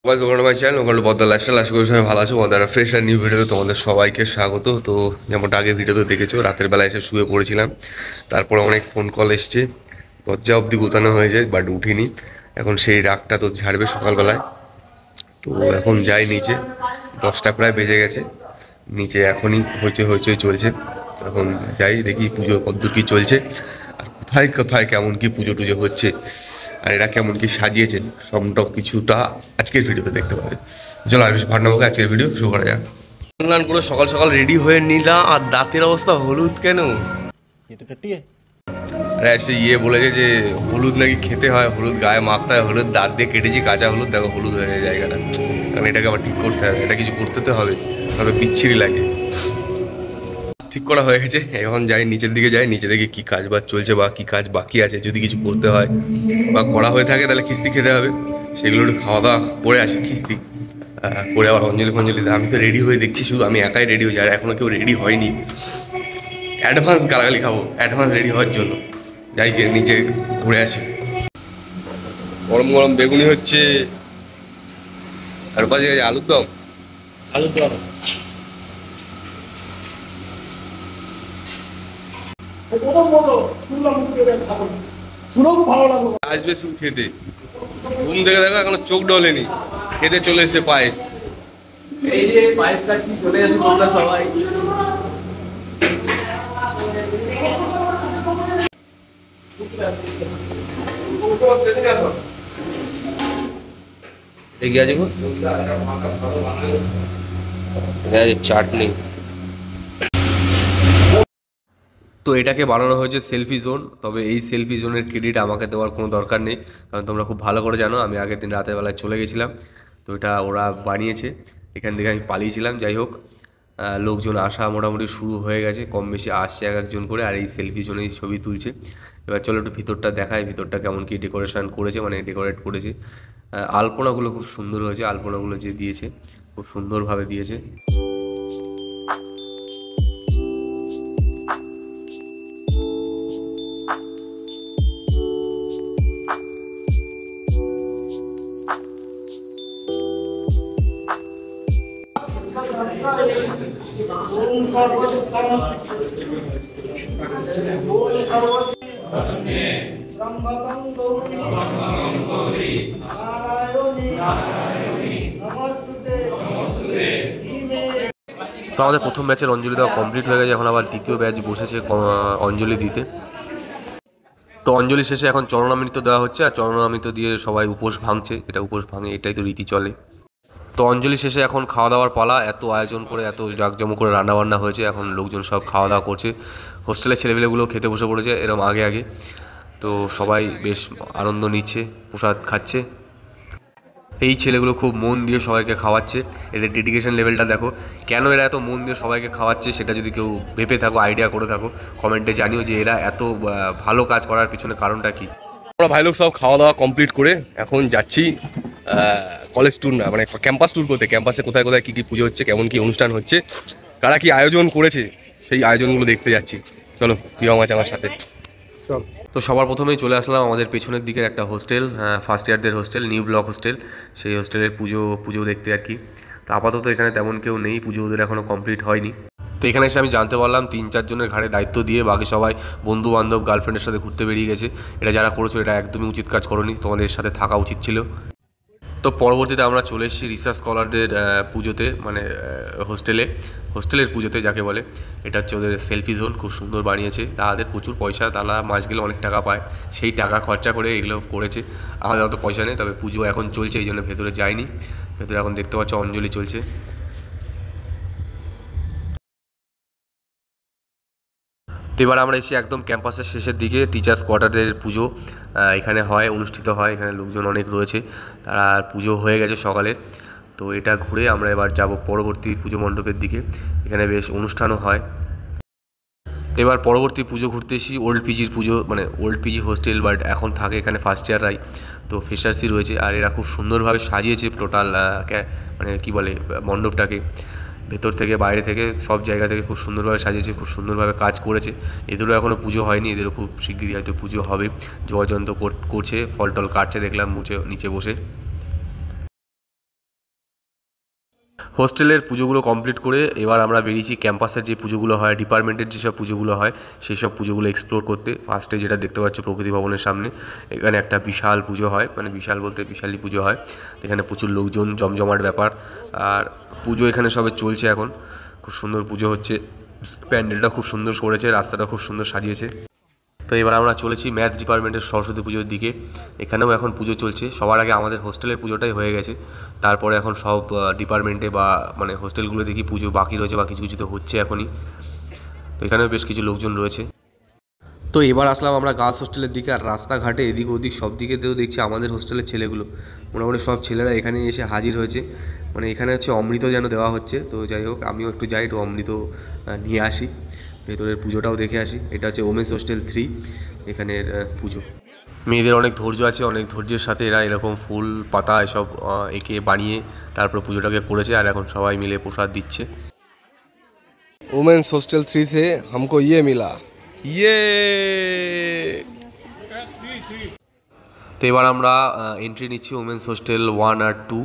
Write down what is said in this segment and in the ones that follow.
Welcome to my channel, ওখানে বদ্দা lifestyle. আশা করি সবাই ভালো আছো। বদ্দার ফ্রেশ আর নিউ ভিডিওতে তোমাদের সবাইকে স্বাগত। তো যেমনটা আগের ভিডিওতে দেখেছো, রাতের বেলা এসে শুয়ে পড়েছিলাম। তারপরে অনেক ফোন কল এসছে, দরজা অবধি গোতানো হয়ে যায়, বাট উঠিনি। এখন সেই রাগটা তো ঝাড়বে সকালবেলায়। তো এখন যাই নিচে, 10টা প্রায় বেজে গেছে। নিচে এখনই হইচই চলছে। এখন যাই দেখি পুজো কদ্দূর কী চলছে, আর কোথায় কোথায় কেমন কি পুজো টুজো হচ্ছে, আর এরা কেমন কি সাজিয়েছেন, সবটাও কিছুটা আজকের ভিডিওতে দেখতে পাবে। চলো আর বেশি ভাটনামকে আজকের ভিডিও শুরু করা যাক। স্নান করে সকাল সকাল রেডি হয়ে নিলাম, আর দাঁতের অবস্থা হলুদ কেন? আরে সে বলেছে যে হলুদ নাকি খেতে হয়, হলুদ গায়ে মাখতে হয়, হলুদ দাঁত দিয়ে কেটেছি কাঁচা হলুদ, দেখো হলুদ হয়ে যায় জায়গাটা। কারণ এটাকে আবার ঠিক করতে হবে, এটা কিছু করতে তো হবে, তবে বিচ্ছিরি লাগে। ঠিক করা হয়ে গেছে, এখন যাই নিচের দিকে, যাই নিচে দেখি কী কাজ বাজ চলছে বা কী কাজ বাকি আছে। যদি কিছু করতে হয় বা করা হয়ে থাকে তাহলে খিস্তি খেতে হবে, সেগুলো একটু খাওয়া দাওয়া করে আসি। খিস্তি করে আবার অঞ্জলি ফঞ্জলি। আমি তো রেডি হয়ে দেখছি, শুধু আমি একাই রেডি হয়ে যাই, এখনও কেউ রেডি হয়নি। অ্যাডভান্স গালাগালি খাবো অ্যাডভান্স রেডি হওয়ার জন্য। যাই গিয়ে নিচে ঘুরে আসি। গরম গরম বেগুনি হচ্ছে, আর পাশে আলুর দম। আসবে শুধু খেতে, ঘুম থেকে দেখো এখনো চোখ ডলেনি, খেতে চলে এসে পায়েস। এই যে পায়েস খাচ্ছি, চলে এসে তোমরা সবাই। চাটনি। তো এটাকে বানানো হয়েছে সেলফি জোন, তবে এই সেলফি জোনের ক্রেডিট আমাকে দেওয়ার কোনো দরকার নেই, কারণ তোমরা খুব ভালো করে জানো আমি আগের দিন রাতের বেলায় চলে গেছিলাম। তো এটা ওরা বানিয়েছে, এখান থেকে আমি পালিয়েছিলাম। যাই হোক, লোকজন আসা মোটামুটি শুরু হয়ে গেছে, কম বেশি আসছে এক একজন করে, আর এই সেলফি জোনেই ছবি তুলছে। এবার চলো একটু ভিতরটা দেখায়, ভিতরটা কেমন কি ডেকোরেশন করেছে, মানে ডেকোরেট করেছে। আলপনাগুলো খুব সুন্দর হয়েছে, আলপনাগুলো যে দিয়েছে খুব সুন্দরভাবে দিয়েছে। তো আমাদের প্রথম ব্যাচের অঞ্জলি দেওয়া কমপ্লিট হয়ে গেছে, এখন আবার দ্বিতীয় ব্যাচ বসেছে অঞ্জলি দিতে। তো অঞ্জলি শেষে এখন চরণামৃত দেওয়া হচ্ছে, আর চরণামৃত দিয়ে সবাই উপোস ভাঙছে, এটা উপোস ভাঙে, এটাই তো রীতি চলে। তো অঞ্জলি শেষে এখন খাওয়া দাওয়ার পালা। এত আয়োজন করে, এত জাঁকজমক করে রান্নাবান্না হয়েছে, এখন লোকজন সব খাওয়া দাওয়া করছে। হোস্টেলের ছেলেমেয়েগুলো খেতে বসে পড়েছে এরকম আগে আগে। তো সবাই বেশ আনন্দ নিচ্ছে, প্রসাদ খাচ্ছে। এই ছেলেগুলো খুব মন দিয়ে সবাইকে খাওয়াচ্ছে, এদের ডেডিকেশন লেভেলটা দেখো। কেন এরা এত মন দিয়ে সবাইকে খাওয়াচ্ছে সেটা যদি কেউ ভেবে থাকো, আইডিয়া করে থাকো, কমেন্টে জানিও যে এরা এত ভালো কাজ করার পিছনে কারণটা কী। আমরা ভাই লোক সব খাওয়া দাওয়া কমপ্লিট করে এখন যাচ্ছি কলেজ ট্যুর, না মানে ক্যাম্পাস ট্যুর করতে। ক্যাম্পাসে কোথায় কোথায় কী কী পুজো হচ্ছে, কেমন কী অনুষ্ঠান হচ্ছে, কারা কী আয়োজন করেছে, সেই আয়োজনগুলো দেখতে যাচ্ছি। চলো, প্রিয়ম আছে আমার সাথে। তো সবার প্রথমেই চলে আসলাম আমাদের পেছনের দিকের একটা হোস্টেল, ফার্স্ট ইয়ারদের হোস্টেল, নিউ ব্লক হোস্টেল। সেই হোস্টেলের পুজো দেখতে আর কি। তো আপাতত এখানে তেমন কেউ নেই, পুজো ওদের এখনও কমপ্লিট হয়নি। তো এখানে এসে আমি জানতে পারলাম 3-4 জনের ঘাড়ে দায়িত্ব দিয়ে বাকি সবাই বন্ধু বান্ধব গার্লফ্রেন্ডের সাথে ঘুরতে বেরিয়ে গেছে। এটা যারা করেছো এটা একদমই উচিত কাজ করোনি, তোমাদের সাথে থাকা উচিত ছিল। তো পরবর্তীতে আমরা চলে এসেছি রিসার্চ স্কলারদের পুজোতে, মানে হোস্টেলের পুজোতে যাকে বলে। এটা হচ্ছে ওদের সেলফি জোন, খুব সুন্দর বানিয়েছে। তাদের প্রচুর পয়সা, তারা মাস গেলে অনেক টাকা পায়, সেই টাকা খরচা করে এগুলো করেছে। আমাদের অত পয়সা নেই, তবে পুজো এখন চলছে এই জন্য ভেতরে যায়নি। ভেতরে এখন দেখতে পাচ্ছ অঞ্জলি চলছে। তো এবার আমরা এসে একদম ক্যাম্পাসের শেষের দিকে, টিচার্স কোয়ার্টারের পুজো এখানে হয়, অনুষ্ঠিত হয়। এখানে লোকজন অনেক রয়েছে, তারা পুজো হয়ে গেছে সকালে। তো এটা ঘুরে আমরা এবার যাব পরবর্তী পুজো মণ্ডপের দিকে, এখানে বেশ অনুষ্ঠানও হয়। তো এবার পরবর্তী পুজো ঘুরতে এসি ওল্ড পিজির পুজো, মানে ওল্ড পিজি হোস্টেল, বাট এখন থাকে এখানে ফার্স্ট ইয়াররাই। তো ফ্রেশার্সই রয়েছে, আর এরা খুব সুন্দরভাবে সাজিয়েছে টোটাল মানে কি বলে মণ্ডপটাকে, ভেতর থেকে বাইরে থেকে সব জায়গা থেকে খুব সুন্দরভাবে সাজিয়েছে, খুব সুন্দরভাবে কাজ করেছে। এদেরও এখনও পুজো হয়নি, এদেরও খুব শিগগিরই হয়তো পুজো হবে। যোগাযন্ত্র করছে, ফল টল কাটছে দেখলাম নিচে বসে। হোস্টেলের পুজোগুলো কমপ্লিট করে এবার আমরা বেরিয়েছি ক্যাম্পাসের যে পুজোগুলো হয়, ডিপার্টমেন্টের যেসব পুজোগুলো হয় সেই সব পুজোগুলো এক্সপ্লোর করতে। ফার্স্টে যেটা দেখতে পাচ্ছ প্রকৃতি ভবনের সামনে, এখানে একটা বিশাল পুজো হয়, মানে বিশাল বলতে বিশালই পুজো হয়। এখানে প্রচুর লোকজন, জমজমাট ব্যাপার। আর পুজো এখানে সবে চলছে এখন, খুব সুন্দর পুজো হচ্ছে, প্যান্ডেলটা খুব সুন্দর করেছে, রাস্তাটা খুব সুন্দর সাজিয়েছে। তো এবার আমরা চলেছি ম্যাথ ডিপার্টমেন্টের সরস্বতী পুজোর দিকে। এখানেও এখন পুজো চলছে। সবার আগে আমাদের হোস্টেলের পুজোটাই হয়ে গেছে, তারপরে এখন সব ডিপার্টমেন্টে বা মানে হোস্টেলগুলো দেখি পুজো বাকি রয়েছে বা কিছু কিছু তো হচ্ছে এখনই। তো এখানেও বেশ কিছু লোকজন রয়েছে। তো এবার আসলাম আমরা গার্লস হোস্টেলের দিকে। আর রাস্তাঘাটে এদিক ওদিক সব দিকেতেও দেখছি আমাদের হোস্টেলের ছেলেগুলো, মোটামুটি সব ছেলেরা এখানে এসে হাজির হয়েছে। মানে এখানে হচ্ছে অমৃত যেন দেওয়া হচ্ছে। তো যাই হোক, আমিও একটু যাই, একটু অমৃত নিয়ে আসি, ভেতরের পুজোটাও দেখে আসি। এটা হচ্ছে ওমেন্স হোস্টেল 3 এখানের পুজো। মেয়েদের অনেক ধৈর্য আছে, অনেক ধৈর্যের সাথে এরা এরকম ফুল পাতা এসব এঁকে বানিয়ে তারপর পুজোটাকে করেছে। আর এখন সবাই মিলে প্রসাদ দিচ্ছে। वुमेन्स हॉस्टल 3 से हमको ये मिला, ये তো এবার আমরা এন্ট্রি নিচ্ছি ওমেন্স হোস্টেল 1 আর 2।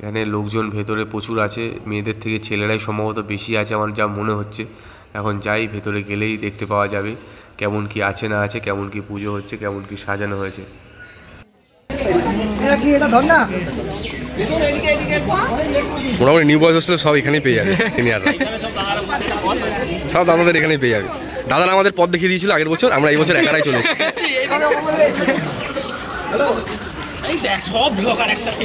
এখানে লোকজন ভেতরে প্রচুর আছে, মেয়েদের থেকে ছেলেরাই সম্ভবত বেশি আছে আমার যা মনে হচ্ছে। এখন যাই, ভেতরে গেলেই দেখতে পাওয়া যাবে কেমন কি আছে না আছে, কেমন কি পুজো হচ্ছে, কেমন কি সাজানো হয়েছে। মোটামুটি নিউ বয়েজ হোস্টেল সব এখানেই পেয়ে যাবে, সিনিয়ররা সব দাদাদের এখানেই পেয়ে যাবে। দাদারা আমাদের পথ দেখিয়ে দিয়েছিল আগের বছর, আমরা এই বছর একারাই চলে এসেছি। সব ব্লগার একসাথে।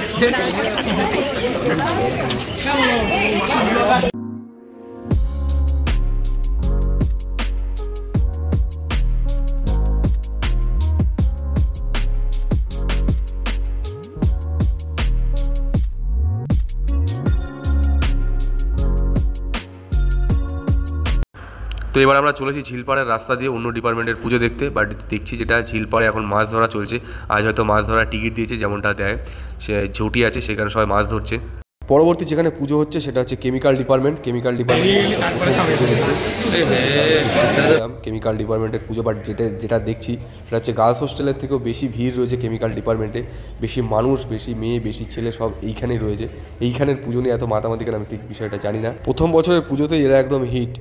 তো এবার আমরা চলেছি ঝিলপাড়ের রাস্তা দিয়ে অন্য ডিপার্টমেন্টের পুজো দেখতে। বাট দেখছি যেটা ঝিলপাড়ে এখন মাছ ধরা চলছে। আজ হয়তো মাছ ধরার টিকিট দিয়েছে, যেমনটা দেয়, সে ঝুঁটি আছে, সেখানে সবাই মাছ ধরছে। পরবর্তী যেখানে পুজো হচ্ছে সেটা হচ্ছে কেমিক্যাল ডিপার্টমেন্ট। কেমিক্যাল ডিপার্টমেন্টের পুজো। বাট যেটা দেখছি সেটা হচ্ছে গার্লস হোস্টেলের থেকেও বেশি ভিড় রয়েছে কেমিক্যাল ডিপার্টমেন্টে। বেশি মানুষ, বেশি মেয়ে, বেশি ছেলে সব এইখানেই রয়েছে। এইখানের পুজো নিয়ে এত মাতামাতি কেন আমি ঠিক বিষয়টা জানি না। প্রথম বছরের পুজোতে এরা একদম হিট।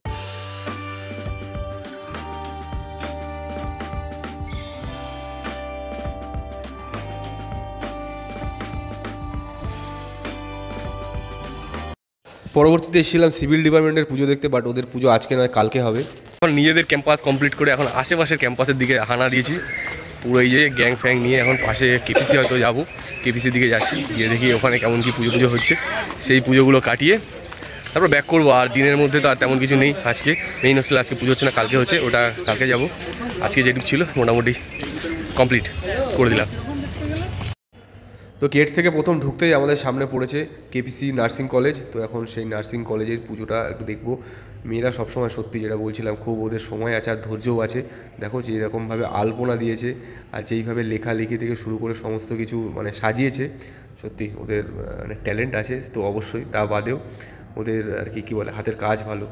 পরবর্তীতে এসেছিলাম সিভিল ডিপার্টমেন্টের পুজো দেখতে। বাট ওদের পুজো আজকে নয়, কালকে হবে। এখন নিজেদের ক্যাম্পাস কমপ্লিট করে এখন আশেপাশের ক্যাম্পাসের দিকে হানা দিয়েছি পুরো। এই যে গ্যাং ফ্যাং নিয়ে এখন পাশে কেপিসি হয়তো যাবো, কেপিসির দিকে যাচ্ছি, গিয়ে দেখি ওখানে কেমন কি পুজো হচ্ছে। সেই পুজোগুলো কাটিয়ে তারপর ব্যাক করবো। আর দিনের মধ্যে তো আর তেমন কিছু নেই আজকে। মেইন হোস্টেলে আজকে পুজো হচ্ছে না, কালকে হচ্ছে, ওটা কালকে যাবো। আজকে যেটুকু ছিল মোটামুটি কমপ্লিট করে দিলাম। তো গেট থেকে প্রথম ঢুকতেই আমাদের সামনে পড়েছে কেপিসি নার্সিং কলেজ। তো এখন সেই নার্সিং কলেজের পুজোটা একটু দেখবো। মেয়েরা সবসময় সত্যি যেটা বলছিলাম, খুব ওদের সময় আছে আর ধৈর্যও আছে। দেখো যে এরকমভাবে আলপনা দিয়েছে আর যেইভাবে লেখালেখি থেকে শুরু করে সমস্ত কিছু মানে সাজিয়েছে, সত্যি ওদের মানে ট্যালেন্ট আছে তো অবশ্যই। তা বাদেও ওদের আর কি বলে হাতের কাজ ভালো,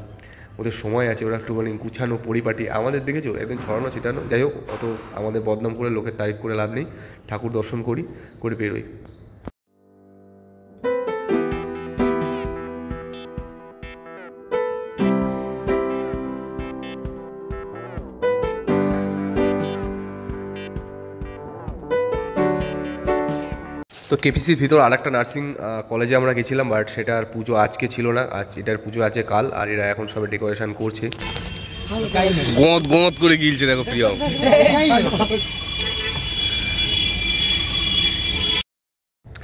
ওদের সময় আছে, ওরা একটু মানে গুছানো পরিপাটি। আমাদের দেখেছো একদম ছড়ানো ছিটানো। যাই হোক, অত আমাদের বদনাম করে লোকের তারিফ করে লাভ নেই। ঠাকুর দর্শন করে বেরোই। তো কেপিসির ভিতর আর একটা নার্সিং কলেজে আমরা গেছিলাম। বাট সেটার পুজো আজকে ছিল না, আজ এটার পুজো আছে কাল। আর এরা এখন সবাই ডেকোরেশন করছে। গোঁত করে গিলছে দেখো প্রিয়।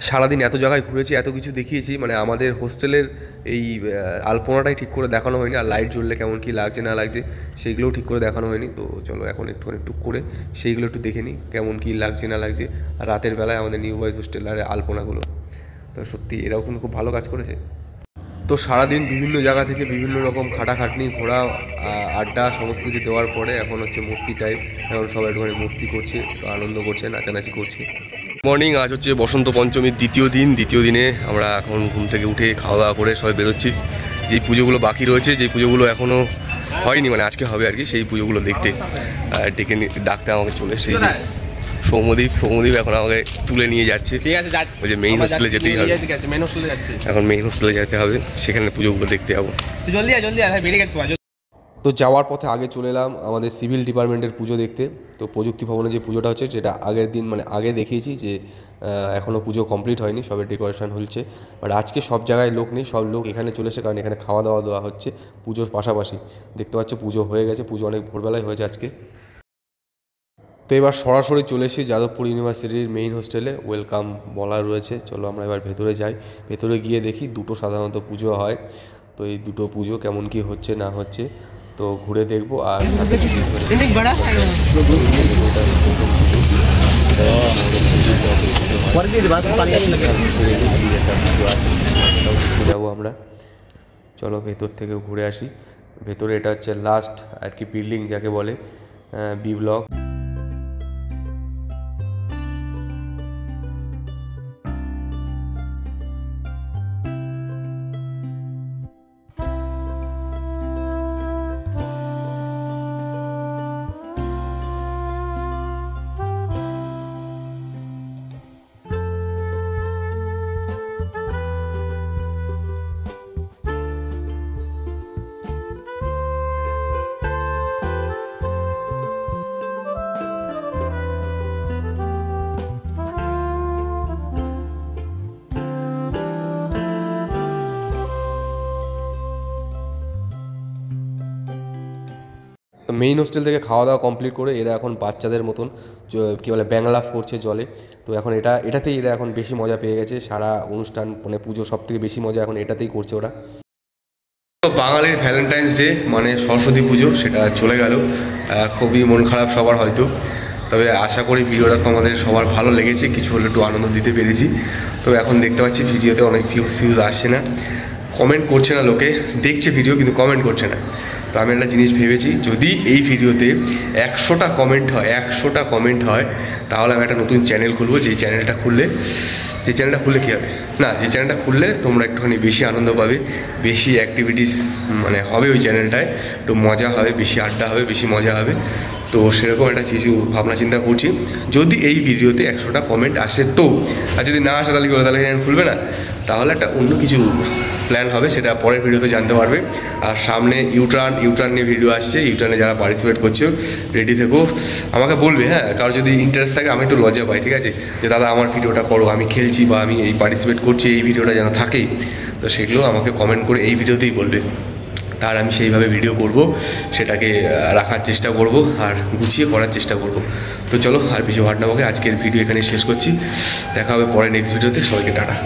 সারাদিন এত জায়গায় ঘুরেছি, এত কিছু দেখিয়েছি, মানে আমাদের হোস্টেলের এই আলপনাটাই ঠিক করে দেখানো হয়নি। আর লাইট জ্বললে কেমন কী লাগছে না লাগছে সেইগুলোও ঠিক করে দেখানো হয়নি। তো চলো এখন একটু করে সেইগুলো একটু দেখে নিই কেমন কী লাগছে না লাগছে। আর রাতের বেলায় আমাদের নিউ বয়েজ হোস্টেলের আলপনাগুলো তো সত্যি এরাও কিন্তু খুব ভালো কাজ করেছে। তো সারাদিন বিভিন্ন জায়গা থেকে বিভিন্ন রকম খাটাখাটনি, ঘোরা, আড্ডা সমস্ত কিছু দেওয়ার পরে এখন হচ্ছে মস্তি টাইম। এখন সবাই একটুখানি মস্তি করছে, আনন্দ করছে, নাচানাচি করছে। মর্নিং, আজ হচ্ছে বসন্ত পঞ্চমীর দ্বিতীয় দিনে আমরা এখন ঘুম থেকে উঠে খাওয়া দাওয়া করে সবাই বেরোচ্ছি। যেই পুজোগুলো বাকি রয়েছে, যেই পুজোগুলো এখনও হয়নি, মানে আজকে হবে আর কি, সেই পুজোগুলো দেখতে ডাকতে আমাকে চলে এসেছে। সৌমদীপ এখন আমাকে তুলে নিয়ে যাচ্ছে। ঠিক আছে, ওই যে মেইন হোস্টেলে যেতেই হবে, মেইন হোস্টেলে যাচ্ছি এখন মেইন হোস্টেলে যেতে হবে, সেখানে পুজোগুলো দেখতে যাবো। তুই জলদি আয়, বেরিয়ে গেছিস। তো যাওয়ার পথে আগে চলে এলাম আমাদের সিভিল ডিপার্টমেন্টের পুজো দেখতে। তো প্রযুক্তি ভবনে যে পুজোটা হচ্ছে, যেটা আগের দিন মানে আগে দেখিয়েছি যে এখনও পুজো কমপ্লিট হয়নি, সবের ডেকোরেশন হচ্ছে। বাট আজকে সব জায়গায় লোক নেই, সব লোক এখানে চলে এসে, কারণ এখানে খাওয়া দাওয়া দেওয়া হচ্ছে পুজোর পাশাপাশি। দেখতে পাচ্ছ পুজো হয়ে গেছে, পুজো অনেক ভোরবেলায় হয়েছে আজকে। তো এবার সরাসরি চলে এসেছি যাদবপুর ইউনিভার্সিটির মেইন হোস্টেলে, ওয়েলকাম বলা রয়েছে। চলো আমরা এবার ভেতরে যাই, ভেতরে গিয়ে দেখি দুটো সাধারণত পুজো হয়। তো এই দুটো পুজো কেমন কি হচ্ছে না হচ্ছে তো ঘুরে দেখবো। আর সাথে একটা পুজো আছে, সেটাও দেখতে যাবো আমরা। চলো ভেতর থেকে ঘুরে আসি। ভেতরে এটা হচ্ছে লাস্ট আর কি বিল্ডিং যাকে বলে, বি ব্লক। তো মেইন হোস্টেল থেকে খাওয়া দাওয়া কমপ্লিট করে এরা এখন বাচ্চাদের মতন কী বলে ব্যাংলাফ করছে জলে। তো এখন এটাতেই এরা এখন বেশি মজা পেয়ে গেছে, সারা অনুষ্ঠান মানে পুজো সব থেকে বেশি মজা এখন এটাতেই করছে ওরা। তো বাঙালির ভ্যালেন্টাইন্স ডে মানে সরস্বতী পুজো সেটা চলে গেল, খুবই মন খারাপ সবার হয়তো। তবে আশা করি ভিডিওটা তোমাদের সবার ভালো লেগেছে, কিছু হলে একটু আনন্দ দিতে পেরেছি। তো এখন দেখতে পাচ্ছি ভিডিওতে অনেক ভিউজ আসছে না, কমেন্ট করছে না লোকে, দেখছে ভিডিও কিন্তু কমেন্ট করছে না। তো আমি একটা জিনিস ভেবেছি, যদি এই ভিডিওতে 100টা কমেন্ট হয় তাহলে আমি একটা নতুন চ্যানেল খুলবো। যে চ্যানেলটা খুললে কী হবে না, যে চ্যানেলটা খুললে তোমরা একটুখানি বেশি আনন্দ পাবে, বেশি অ্যাক্টিভিটিস মানে হবে ওই চ্যানেলটায়, একটু মজা হবে, বেশি আড্ডা হবে, বেশি মজা হবে। তো সেরকম একটা কিছু ভাবনা চিন্তা করছি, যদি এই ভিডিওতে 100টা কমেন্ট আসে তো। আর যদি না আসে তাহলে চ্যানেল খুলবে না, তাহলে একটা অন্য কিছু প্ল্যান হবে, সেটা পরের ভিডিওতে জানতে পারবে। আর সামনে ইউটার্ন নিয়ে ভিডিও আসছে, ইউটার্নে যারা পার্টিসিপেট করছে রেডি থেকো, আমাকে বলবে। হ্যাঁ, কারো যদি ইন্টারেস্ট থাকে, আমি একটু লজ্জা পাই, ঠিক আছে, যে দাদা আমার ভিডিওটা করো, আমি খেলছি বা আমি এই পার্টিসিপেট করছি, এই ভিডিওটা যেন থাকেই। তো সেগুলো আমাকে কমেন্ট করে এই ভিডিওতেই বলবে, তার আমি সেইভাবে ভিডিও করব, সেটাকে রাখার চেষ্টা করব আর গুছিয়ে করার চেষ্টা করব। তো চলো আর কিছু ভাট না বকে আজকের ভিডিও এখানে শেষ করছি, দেখা হবে পরে নেক্সট ভিডিওতে। সবাইকে টাটা।